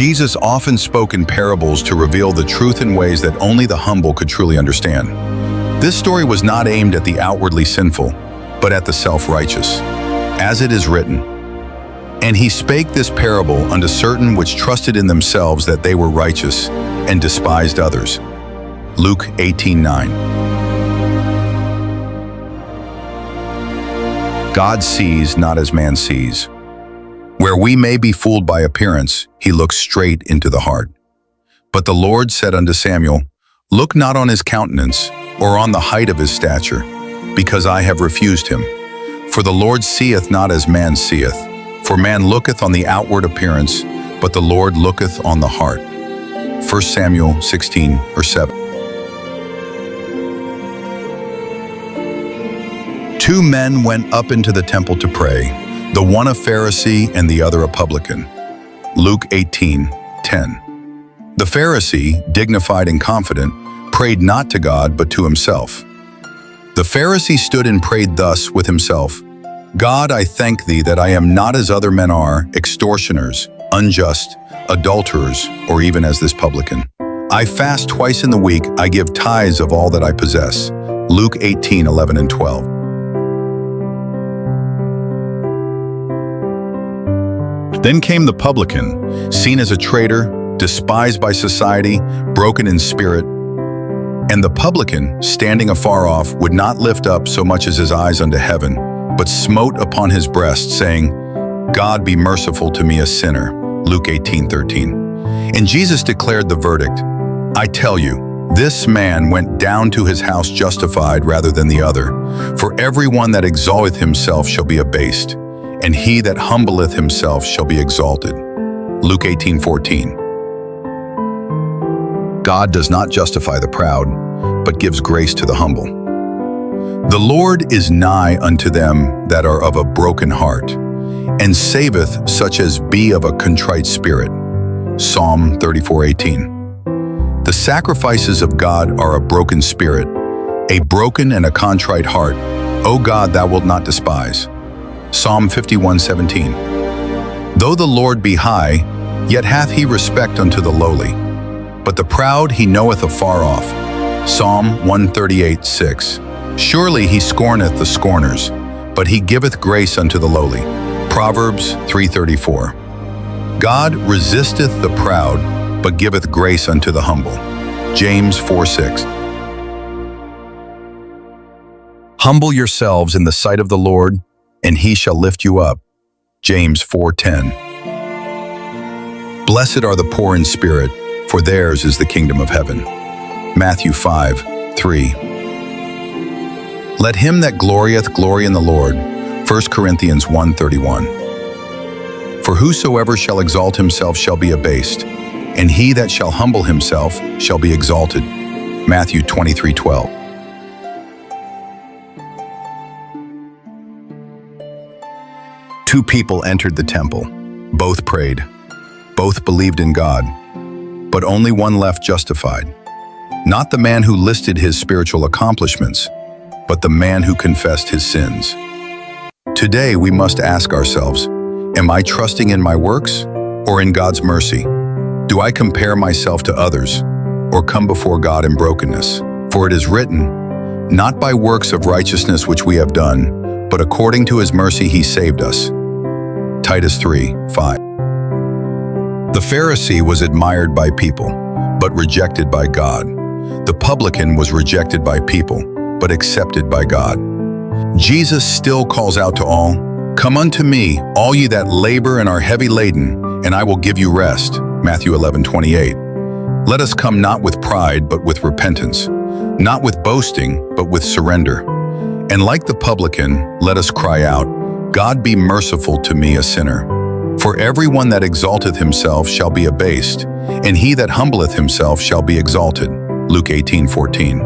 Jesus often spoke in parables to reveal the truth in ways that only the humble could truly understand. This story was not aimed at the outwardly sinful, but at the self-righteous. As it is written, "And he spake this parable unto certain which trusted in themselves that they were righteous, and despised others." Luke 18:9. God sees not as man sees. Where we may be fooled by appearance, he looks straight into the heart. But the Lord said unto Samuel, "Look not on his countenance, or on the height of his stature, because I have refused him. For the Lord seeth not as man seeth. For man looketh on the outward appearance, but the Lord looketh on the heart." 1 Samuel 16:7. Two men went up into the temple to pray, the one a Pharisee and the other a publican. Luke 18:10. The Pharisee, dignified and confident, prayed not to God but to himself. The Pharisee stood and prayed thus with himself, "God, I thank thee that I am not as other men are, extortioners, unjust, adulterers, or even as this publican. I fast twice in the week, I give tithes of all that I possess." Luke 18:11 and 12. Then came the publican, seen as a traitor, despised by society, broken in spirit. And the publican, standing afar off, would not lift up so much as his eyes unto heaven, but smote upon his breast, saying, "God be merciful to me a sinner." Luke 18:13. And Jesus declared the verdict, "I tell you, this man went down to his house justified rather than the other. For every one that exalteth himself shall be abased, and he that humbleth himself shall be exalted." Luke 18:14. God does not justify the proud, but gives grace to the humble. The Lord is nigh unto them that are of a broken heart, and saveth such as be of a contrite spirit. Psalm 34:18. The sacrifices of God are a broken spirit, a broken and a contrite heart. O God, thou wilt not despise. Psalm 51:17. Though the Lord be high, yet hath he respect unto the lowly, but the proud he knoweth afar off. Psalm 138:6. Surely he scorneth the scorners, but he giveth grace unto the lowly. Proverbs 3:34. God resisteth the proud, but giveth grace unto the humble. James 4:6. Humble yourselves in the sight of the Lord, and he shall lift you up. James 4:10. Blessed are the poor in spirit, for theirs is the kingdom of heaven. Matthew 5:3. Let him that glorieth glory in the Lord. 1 Corinthians 1:31. For whosoever shall exalt himself shall be abased, and he that shall humble himself shall be exalted. Matthew 23:12. Two people entered the temple. Both prayed. Both believed in God. But only one left justified. Not the man who listed his spiritual accomplishments, but the man who confessed his sins. Today we must ask ourselves, am I trusting in my works or in God's mercy? Do I compare myself to others or come before God in brokenness? For it is written, "Not by works of righteousness which we have done, but according to his mercy he saved us." Titus 3:5. The Pharisee was admired by people, but rejected by God. The publican was rejected by people, but accepted by God. Jesus still calls out to all, "Come unto me, all ye that labor and are heavy laden, and I will give you rest." Matthew 11:28. Let us come not with pride, but with repentance, not with boasting, but with surrender. And like the publican, let us cry out, "God be merciful to me a sinner." For everyone that exalteth himself shall be abased, and he that humbleth himself shall be exalted. Luke 18:14.